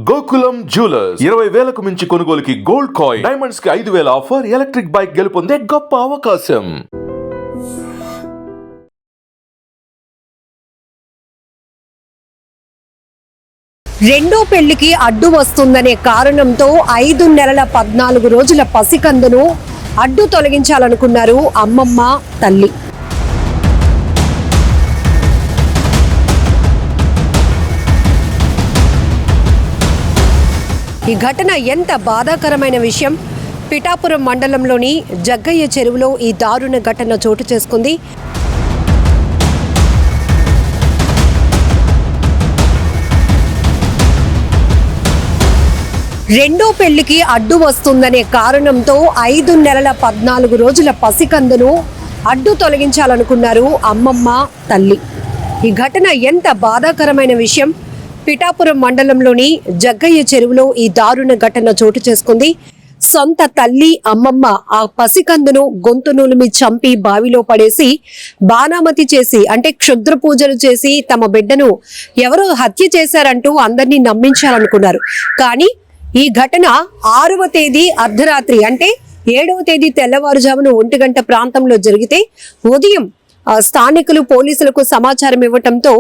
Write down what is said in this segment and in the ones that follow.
Gokulam jewellers 20,000కు మించి కొనుగోలుకి gold coin, diamonds కి 5,000 ఆఫర్, ఎలక్ట్రిక్ బైక్ గెలుపొందే గొప్ప అవకాశం. రెండో పెళ్లికి అడ్డు వస్తుందనే కారణంతో 5 నెలల 14 రోజుల పసికందును అడ్డు తొలగించాలనుకున్నారు అమ్మమ్మ, తల్లి. ఈ ఘటన ఎంత బాధాకరమైన విషయం. పిఠాపురం మండలంలోని జగ్గయ్య చెరువులో ఈ దారుణ ఘటన చోటు చేసుకుంది. రెండో పెళ్లికి అడ్డు వస్తుందనే కారణంతో 5 నెలల 14 రోజుల పసికందును అడ్డు తొలగించాలనుకున్నారు అమ్మమ్మ, తల్లి. ఈ ఘటన ఎంత బాధాకరమైన విషయం. పిఠాపురం మండలంలోని జగ్గయ్య చెరువులో ఈ దారుణ ఘటన చోటు చేసుకుంది. సొంత తల్లి, అమ్మమ్మ ఆ పసికందును గొంతు నులిమి చంపి బావిలో పడేసి బాణామతి చేసి, అంటే క్షుద్ర పూజలు చేసి తమ బిడ్డను ఎవరో హత్య చేశారంటూ అందరినీ నమ్మించాలనుకున్నారు. కానీ ఈ ఘటన 6వ తేదీ అర్ధరాత్రి, అంటే 7వ తేదీ తెల్లవారుజామున 1 గంట ప్రాంతంలో జరిగితే ఉదయం స్థానికులు పోలీసులకు సమాచారం ఇవ్వటంతో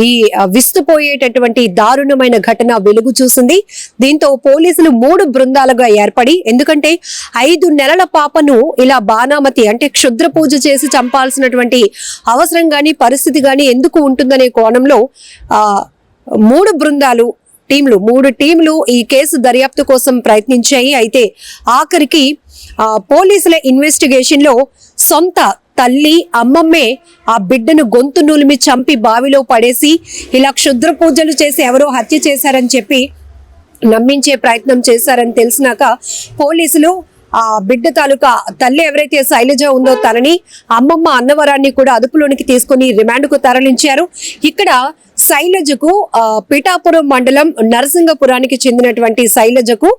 ఈ విస్తుపోయేటటువంటి దారుణమైన ఘటన వెలుగు చూసింది. దీంతో పోలీసులు 3 బృందాలుగా ఏర్పడి, ఎందుకంటే 5 నెలల పాపను ఇలా బాణామతి అంటే క్షుద్ర పూజ చేసి చంపాల్సినటువంటి అవసరం గాని పరిస్థితి గాని ఎందుకు ఉంటుందనే కోణంలో 3 బృందాలు, 3 టీంలు ఈ కేసు దర్యాప్తు కోసం ప్రయత్నించాయి. అయితే ఆఖరికి పోలీసుల ఇన్వెస్టిగేషన్ లో సొంత తల్లి, అమ్మమ్మే ఆ బిడ్డను గొంతు నూలిమి చంపి బావిలో పడేసి ఇలా క్షుద్ర పూజలు చేసి ఎవరో హత్య చేశారని చెప్పి నమ్మించే ప్రయత్నం చేశారని తెలిసినాక పోలీసులు ఆ బిడ్డ తాలూకా తల్లి ఎవరైతే శైలజ ఉందో తనని, అమ్మమ్మ అన్నవరాన్ని కూడా అదుపులోనికి తీసుకుని రిమాండ్కు తరలించారు. ఇక్కడ శైలజకు పిఠాపురం మండలం నరసింగపురానికి చెందినటువంటి శైలజకు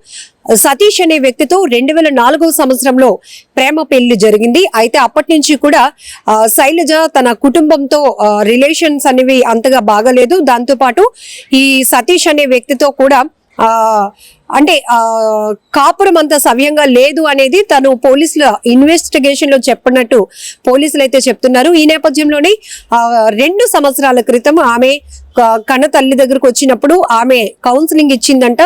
సతీష్ అనే వ్యక్తితో 2004వ సంవత్సరంలో ప్రేమ పెళ్లి జరిగింది. అయితే అప్పటి నుంచి కూడా శైలజ తన కుటుంబంతో రిలేషన్స్ అనేవి అంతగా బాగలేదు. దాంతోపాటు ఈ సతీష్ అనే వ్యక్తితో కూడా అంటే కాపురం అంత సవ్యంగా లేదు అనేది తను పోలీసుల ఇన్వెస్టిగేషన్ లో చెప్పినట్టు పోలీసులు అయితే చెప్తున్నారు. ఈ నేపథ్యంలోనే 2 సంవత్సరాల క్రితం ఆమె కన్న తల్లి దగ్గరకు వచ్చినప్పుడు ఆమె కౌన్సిలింగ్ ఇచ్చిందంట.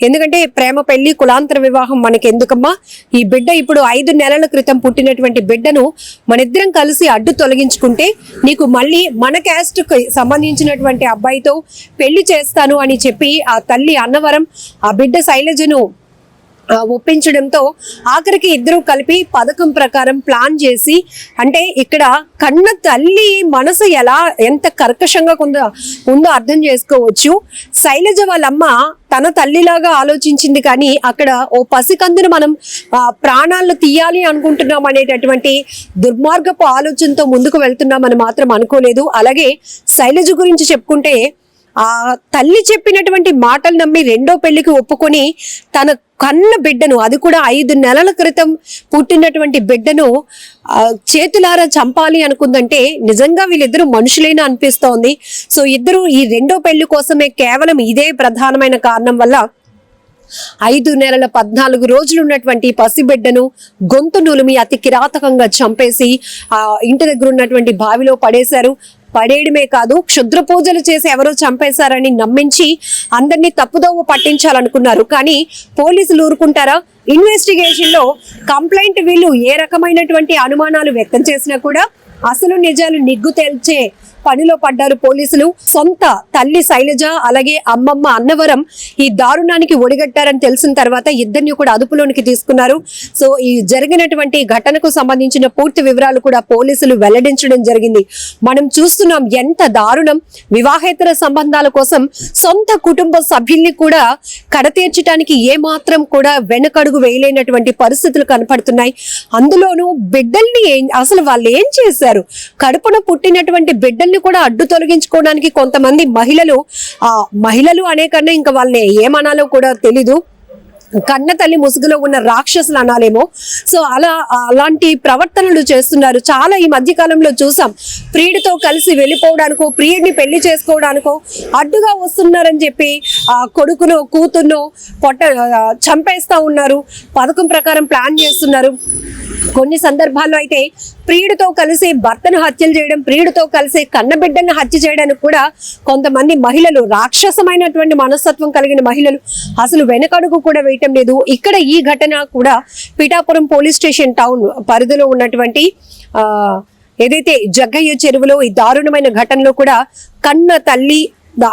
ఎందుకంటే ప్రేమ పెళ్లి, కులాంతర వివాహం మనకి ఎందుకమ్మా, ఈ బిడ్డ ఇప్పుడు 5 నెలల క్రితం పుట్టినటువంటి బిడ్డను మనిద్దరం కలిసి అడ్డు తొలగించుకుంటే నీకు మళ్ళీ మన క్యాస్ట్ కి సంబంధించినటువంటి అబ్బాయితో పెళ్లి చేస్తాను అని చెప్పి ఆ తల్లి అన్నవరం ఆ బిడ్డ శైలజను ఒప్పించడంతో ఆఖరికి ఇద్దరు కలిపి పథకం ప్రకారం ప్లాన్ చేసి, అంటే ఇక్కడ కన్న తల్లి మనసు ఎంత కర్కశంగా ఉందో అర్థం చేసుకోవచ్చు. శైలజ వాళ్ళమ్మ తన తల్లిలాగా ఆలోచించింది, కానీ అక్కడ ఓ పసికందును మనం ప్రాణాలను తీయాలి అనుకుంటున్నాం అనేటటువంటి దుర్మార్గపు ఆలోచనతో ముందుకు వెళ్తున్నామని మాత్రం అనుకోలేదు. అలాగే శైలజ గురించి చెప్పుకుంటే ఆ తల్లి చెప్పినటువంటి మాటలు నమ్మి రెండో పెళ్లికి ఒప్పుకొని తన కన్న బిడ్డను, అది కూడా 5 నెలల క్రితం పుట్టినటువంటి బిడ్డను చేతులారా చంపాలి అనుకుందంటే నిజంగా వీళ్ళిద్దరూ మనుషులైనా అనిపిస్తోంది. సో ఇద్దరు ఈ రెండో పెళ్లి కోసమే కేవలం ఇదే ప్రధానమైన కారణం వల్ల 5 నెలల 14 రోజులు ఉన్నటువంటి పసిబిడ్డను గొంతు నులిమి అతి కిరాతకంగా చంపేసి ఆ ఇంటి దగ్గర ఉన్నటువంటి బావిలో పడేశారు. పడేయడమే కాదు, క్షుద్ర పూజలు చేసి ఎవరో చంపేశారని నమ్మించి అందరినీ తప్పుదోవ పట్టించాలనుకున్నారు. కానీ పోలీసులు ఊరుకుంటారా? ఇన్వెస్టిగేషన్ లో కంప్లైంట్ వీళ్ళు ఏ రకమైనటువంటి అనుమానాలు వ్యక్తం చేసినా కూడా అసలు నిజాలు నిగ్గు తేల్చే పనిలో పడ్డారు పోలీసులు. సొంత తల్లి శైలజ అలాగే అమ్మమ్మ అన్నవరం ఈ దారుణానికి ఒడిగట్టారని తెలిసిన తర్వాత ఇద్దరిని కూడా అదుపులోనికి తీసుకున్నారు. సో ఈ జరిగినటువంటి ఘటనకు సంబంధించిన పూర్తి వివరాలు కూడా పోలీసులు వెల్లడించడం జరిగింది. మనం చూస్తున్నాం ఎంత దారుణం. వివాహేతర సంబంధాల కోసం సొంత కుటుంబ సభ్యుల్ని కూడా కడతీర్చడానికి ఏమాత్రం కూడా వెనకడుగు వేయలేనటువంటి పరిస్థితులు కనపడుతున్నాయి. అందులోనూ బిడ్డల్ని అసలు వాళ్ళు ఏం చేశారు? కడుపున పుట్టినటువంటి బిడ్డల్ని కూడా అడ్డు తొలగించుకోవడానికి కొంతమంది మహిళలు అనే కన్నా ఇంకా వాళ్ళని ఏమనాలో కూడా తెలీదు, కన్న తల్లి ముసుగులో ఉన్న రాక్షసులు అనాలేమో. సో అలాంటి ప్రవర్తనలు చేస్తున్నారు. చాలా ఈ మధ్య కాలంలో చూసాం, ప్రియుడితో కలిసి వెళ్ళిపోవడానికో ప్రియుడిని పెళ్లి చేసుకోవడానికో అడ్డుగా వస్తున్నారని చెప్పి కొడుకునో కూతుర్నో చంపేస్తా ఉన్నారు. పథకం ప్రకారం ప్లాన్ చేస్తున్నారు. కొన్ని సందర్భాల్లో అయితే ప్రియుడితో కలిసి భర్తను హత్యలు చేయడం, ప్రియుడితో కలిసి కన్నబిడ్డను హత్య చేయడానికి కూడా కొంతమంది మహిళలు, రాక్షసమైనటువంటి మనస్తత్వం కలిగిన మహిళలు అసలు వెనకడుగు కూడా వేయటం లేదు. ఇక్కడ ఈ ఘటన కూడా పిఠాపురం పోలీస్ స్టేషన్ టౌన్ పరిధిలో ఉన్నటువంటి ఏదైతే జగ్గయ్య చెరువులో ఈ దారుణమైన ఘటనలో కూడా కన్న తల్లి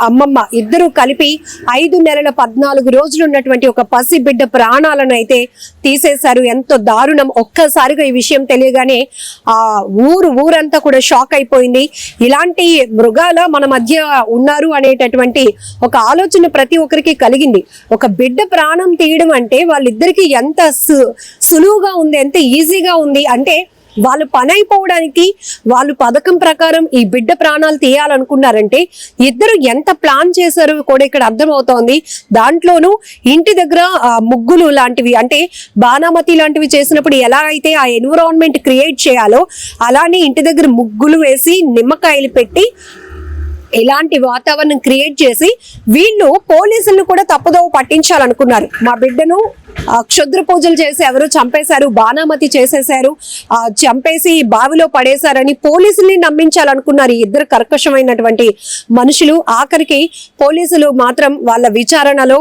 అమ్మమ్మ ఇద్దరు కలిపి 5 నెలల 14 రోజులు ఉన్నటువంటి ఒక పసి బిడ్డ ప్రాణాలను అయితే తీసేశారు. ఎంతో దారుణం. ఒక్కసారిగా ఈ విషయం తెలియగానే ఊరంతా కూడా షాక్ అయిపోయింది. ఇలాంటి మృగాల మన మధ్య ఉన్నారు అనేటటువంటి ఒక ఆలోచన ప్రతి ఒక్కరికి కలిగింది. ఒక బిడ్డ ప్రాణం తీయడం అంటే వాళ్ళిద్దరికి ఎంత సులువుగా ఉంది, ఎంత ఈజీగా ఉంది అంటే వాళ్ళు పని అయిపోవడానికి వాళ్ళు పథకం ప్రకారం ఈ బిడ్డ ప్రాణాలు తీయాలనుకున్నారంటే ఇద్దరు ఎంత ప్లాన్ చేశారో కూడా ఇక్కడ అర్థమవుతోంది. దాంట్లోనూ ఇంటి దగ్గర ముగ్గులు లాంటివి అంటే బాణామతి లాంటివి చేసినప్పుడు ఎలా అయితే ఆ ఎన్విరాన్మెంట్ క్రియేట్ చేయాలో అలానే ఇంటి దగ్గర ముగ్గులు వేసి నిమ్మకాయలు పెట్టి ఇలాంటి వాతావరణం క్రియేట్ చేసి వీళ్ళు పోలీసులను కూడా తప్పుదోవ పట్టించాలనుకున్నారు. మా బిడ్డను క్షుద్ర పూజలు చేసి ఎవరు చంపేశారు, బాణామతి చేసేశారు, చంపేసి బావిలో పడేశారని పోలీసుల్ని నమ్మించాలనుకున్నారు ఈ ఇద్దరు కర్కశమైనటువంటి మనుషులు. ఆఖరికి పోలీసులు మాత్రం వాళ్ళ విచారణలో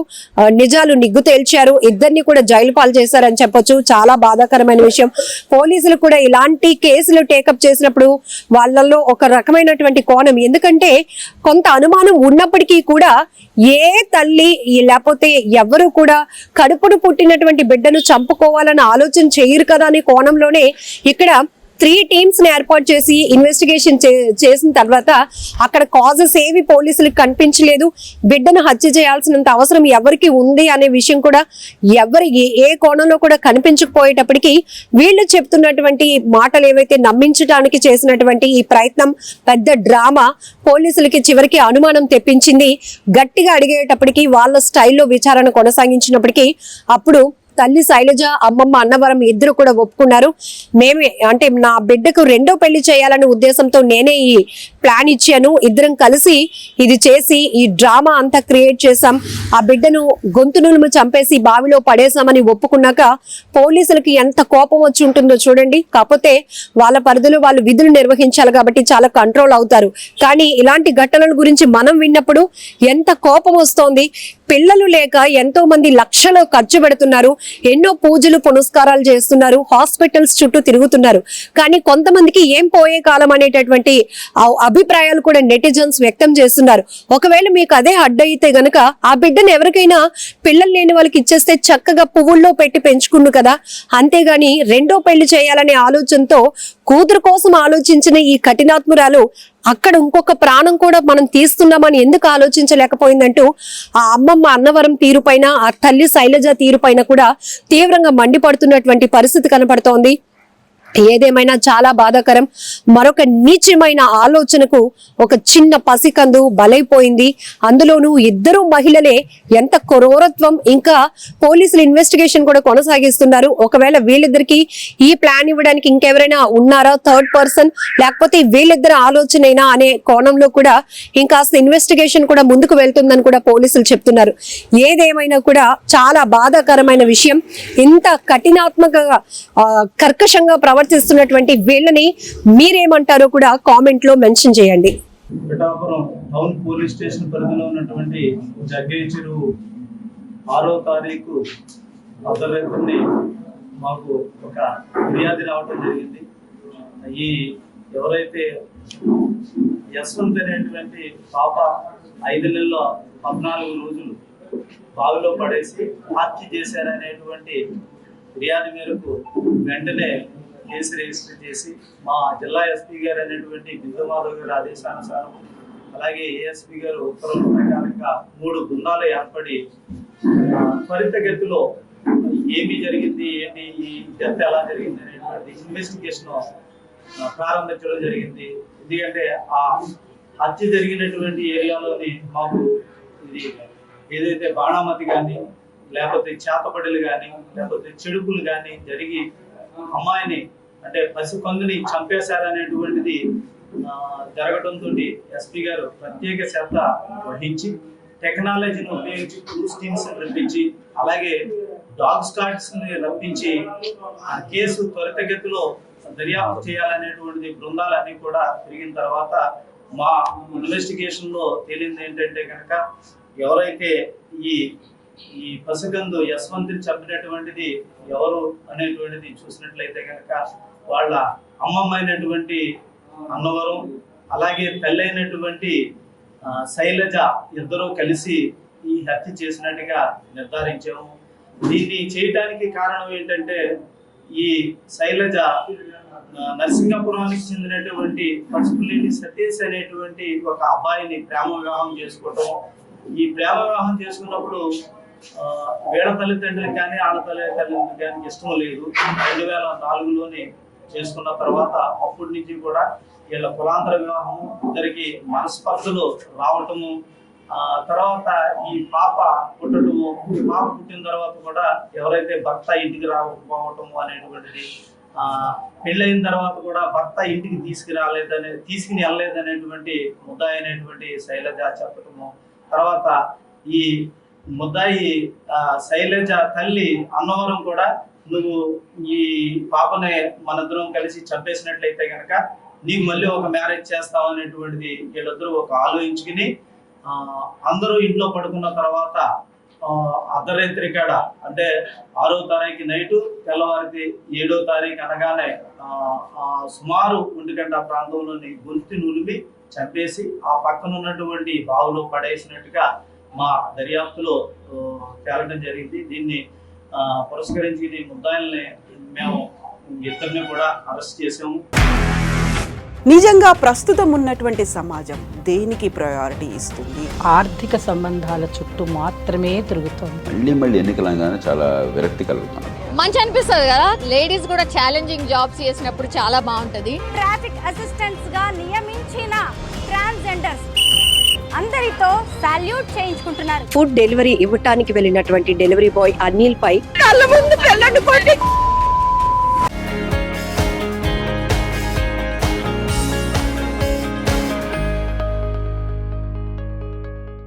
నిజాలు నిగ్గు తేల్చారు. ఇద్దరిని కూడా జైలు పాలు చేశారని చెప్పొచ్చు. చాలా బాధాకరమైన విషయం. పోలీసులు కూడా ఇలాంటి కేసులు టేకప్ చేసినప్పుడు వాళ్ళల్లో ఒక రకమైనటువంటి కోణం, ఎందుకంటే కొంత అనుమానం ఉన్నప్పటికీ కూడా ఏ తల్లి లేకపోతే ఎవరు కూడా కడుపును పుట్టినటువంటి బిడ్డను చంపుకోవాలని ఆలోచన చేయరు కదా అనే కోణంలోనే ఇక్కడ 3 టీమ్స్ ని ఏర్పాటు చేసి ఇన్వెస్టిగేషన్ చేసిన తర్వాత అక్కడ కాజెస్ ఏవి పోలీసులకు కనిపించలేదు. బిడ్డను హత్య చేయాల్సినంత అవసరం ఎవరికి ఉంది అనే విషయం కూడా ఏ కోణంలో కూడా కనిపించకపోయేటప్పటికీ వీళ్ళు చెప్తున్నటువంటి మాటలు ఏవైతే నమ్మించడానికి చేసినటువంటి ఈ ప్రయత్నం పెద్ద డ్రామా పోలీసులకి చివరికి అనుమానం తెప్పించింది. గట్టిగా అడిగేటప్పటికీ వాళ్ళ స్టైల్లో విచారణ కొనసాగించినప్పటికీ అప్పుడు తల్లి శైలజ, అమ్మమ్మ అన్నవరం ఇద్దరు కూడా ఒప్పుకున్నారు. మేమే అంటే నా బిడ్డకు 2వ పెళ్లి చేయాలనే ఉద్దేశంతో నేనే ఈ ప్లాన్ ఇచ్చాను, ఇద్దరం కలిసి ఇది చేసి ఈ డ్రామా అంతా క్రియేట్ చేసాం, ఆ బిడ్డను గొంతు నులుము చంపేసి బావిలో పడేసామని ఒప్పుకున్నాక పోలీసులకి ఎంత కోపం వచ్చి ఉంటుందో చూడండి. కాకపోతే వాళ్ళ పరిధిలో వాళ్ళు విధులు నిర్వహించాలి కాబట్టి చాలా కంట్రోల్ అవుతారు. కానీ ఇలాంటి ఘటనల గురించి మనం విన్నప్పుడు ఎంత కోపం వస్తోంది. పిల్లలు లేక ఎంతో మంది లక్షలు ఖర్చు పెడుతున్నారు, ఎన్నో పూజలు పునస్కారాలు చేస్తున్నారు, హాస్పిటల్స్ చుట్టూ తిరుగుతున్నారు. కానీ కొంతమందికి ఏం పోయే కాలం అనేటటువంటి అభిప్రాయాలు కూడా నెటిజన్స్ వ్యక్తం చేస్తున్నారు. ఒకవేళ మీకు అదే అడ్డయితే గనక ఆ బిడ్డను ఎవరికైనా పిల్లలు లేని వాళ్ళకి ఇచ్చేస్తే చక్కగా పువ్వుల్లో పెట్టి పెంచుకున్ను కదా, అంతేగాని 2వ పెళ్లి చేయాలనే ఆలోచనతో కూతురు కోసం ఆలోచించిన ఈ కఠినాత్మురాలు అక్కడ ఇంకొక ప్రాణం కూడా మనం తీస్తున్నామని ఎందుకు ఆలోచించలేకపోయిందంటూ ఆ అమ్మమ్మ అన్నవరం తీరు పైన, ఆ తల్లి శైలజ తీరు పైన కూడా తీవ్రంగా మండిపడుతున్నటువంటి పరిస్థితి కనపడుతోంది. ఏదేమైనా చాలా బాధాకరం. మరొక నీచమైన ఆలోచనకు ఒక చిన్న పసికందు బలైపోయింది. అందులోనూ ఇద్దరు మహిళలే. ఎంత క్రూరత్వం. ఇంకా పోలీసులు ఇన్వెస్టిగేషన్ కూడా కొనసాగిస్తున్నారు. ఒకవేళ వీళ్ళిద్దరికి ఈ ప్లాన్ ఇవ్వడానికి ఇంకెవరైనా ఉన్నారా, థర్డ్ పర్సన్, లేకపోతే వీళ్ళిద్దరు ఆలోచనైనా అనే కోణంలో కూడా ఇంకాస్త ఇన్వెస్టిగేషన్ కూడా ముందుకు వెళ్తుందని కూడా పోలీసులు చెప్తున్నారు. ఏదేమైనా కూడా చాలా బాధాకరమైన విషయం. ఇంత కఠినాత్మకంగా కర్కశంగా ప్రవర్తిస్తున్నటువంటి వీళ్ళని మీరేమంటారో కూడా కామెంట్ లో మెన్షన్ చేయండి. పిఠాపురం టౌన్ పోలీస్ స్టేషన్ పరిధిలో ఉన్నటువంటి జగ్గయ్య చెరువు 6వ తారీఖు అర్ధరాత్రి మాకు ఒక ఫిర్యాదు రావడం జరిగింది. ఈ ఎవరైతే యశ్వంత్ అనేటువంటి పాప 5 నెలల 14 రోజులు బావిలో పడేసి హత్య చేశారనేటువంటి ఫిర్యాదు మేరకు వెంటనే కేసు రిజిస్టర్ చేసి మా జిల్లా ఎస్పీ గారు అనేటువంటి బిందుమాధవ్ గారి ఆదేశానుసారం, అలాగే ఏఎస్పీ గారు ఉత్తర్వుల ప్రకారంగా 3 బృందాలు ఏర్పడి త్వరితగతిలో ఏమి జరిగింది, ఏంటి, ఈ డెత్ ఎలా జరిగింది అనేటువంటి ఇన్వెస్టిగేషన్ ప్రారంభించడం జరిగింది. ఎందుకంటే ఆ హత్య జరిగినటువంటి ఏరియాలోని మాకు ఇది ఏదైతే బాణామతి కానీ లేకపోతే చేతబడులు కానీ లేకపోతే చెడుపులు కానీ జరిగి అమ్మాయిని అంటే పసికందుని చంపేశారనేటువంటిది జరగడంతో ఎస్పీ గారు ప్రత్యేక శ్రద్ధ వహించి టెక్నాలజీని ఉపయోగించి క్రూస్ టీమ్స్ రప్పించి అలాగే డాగ్ స్క్వాడ్స్ ని రప్పించి ఆ కేసు త్వరితగతిలో దర్యాప్తు చేయాలనేటువంటిది బృందాలన్నీ కూడా తిరిగిన తర్వాత మా ఇన్వెస్టిగేషన్ లో తేలింది ఏంటంటే కనుక ఎవరైతే ఈ పసికందు యశ్వంతిని చంపినటువంటిది ఎవరు అనేటువంటిది చూసినట్లయితే కనుక వాళ్ళ అమ్మమ్మ అయినటువంటి అన్నవరం అలాగే తల్లైనటువంటి శైలజ ఇద్దరూ కలిసి ఈ హత్య చేసినట్టుగా నిర్ధారించాము. దీన్ని చేయడానికి కారణం ఏంటంటే ఈ శైలజ నరసింగపురానికి చెందినటువంటి పసుపులేని సతీష్ అనేటువంటి ఒక అబ్బాయిని ప్రేమ వివాహం చేసుకోవటం. ఈ ప్రేమ వివాహం చేసుకున్నప్పుడు వీళ్ళ తల్లిదండ్రులకు కానీ ఆడ తల్లిదండ్రులకు కానీ ఇష్టం లేదు. 2004లోనే చేసుకున్న తర్వాత అప్పటి నుంచి కూడా వీళ్ళ కులాంతర వివాహము, ఇద్దరికి మనస్పర్ధలు రావటము, తర్వాత ఈ పాప పుట్టడము, ఈ పాప పుట్టిన తర్వాత కూడా ఎవరైతే భర్త ఇంటికి రాకపోవటము అనేటువంటిది, పెళ్ళైన తర్వాత కూడా భర్త ఇంటికి తీసుకుని వెళ్ళలేదనేటువంటి ముద్దాయి అయినటువంటి శైలజ చెప్పటము, తర్వాత ఈ ముద్దాయి శైలజ తల్లి అన్నవరం కూడా నువ్వు ఈ పాపని మనిద్దరం కలిసి చంపేసినట్లయితే కనుక నీకు మళ్ళీ ఒక మ్యారేజ్ చేస్తావు అనేటువంటిది వీళ్ళిద్దరూ ఒక ఆలోచించుకుని అందరూ ఇంట్లో పడుకున్న తర్వాత అర్ధరాత్రి కాడ అంటే 6వ తారీఖు నైటు తెల్లవారికి 7వ తారీఖు అనగానే సుమారు 1 గంట ప్రాంతంలోని గొంతు నులిమి చంపేసి ఆ పక్కన ఉన్నటువంటి బావులో పడేసినట్టుగా మా దర్యాప్తులో తేలడం జరిగింది. దీన్ని పురస్కరించి ముద్దాయిల్ని మేము ఇద్దరిని కూడా అరెస్ట్ చేసాము. నిజంగా ప్రస్తుతం ఉన్నటువంటి సమాజం దేనికి ప్రయారిటీ ఇస్తుంది? ఆర్థిక సంబంధాల చుట్టూ మాత్రమే తిరుగుతుంది. మళ్ళీ ఎన్నికలంగానే చాలా విరక్తి కలుగుతాను. మంచి అనిపిస్తుంది కదా, లేడీస్ కూడా ఛాలెంజింగ్ జాబ్స్ చేసినప్పుడు చాలా బాగుంటది. ట్రాఫిక్ అసిస్టెంట్స్ గా నియమించిన ట్రాన్స్జెండర్స్ అందరితో సాల్యూట్ చేయించుకుంటున్నారు. ఫుడ్ డెలివరీ ఇవ్వటానికి వెళ్ళినటువంటి డెలివరీ బాయ్ అనిల్ పై కళ్ళ ముందు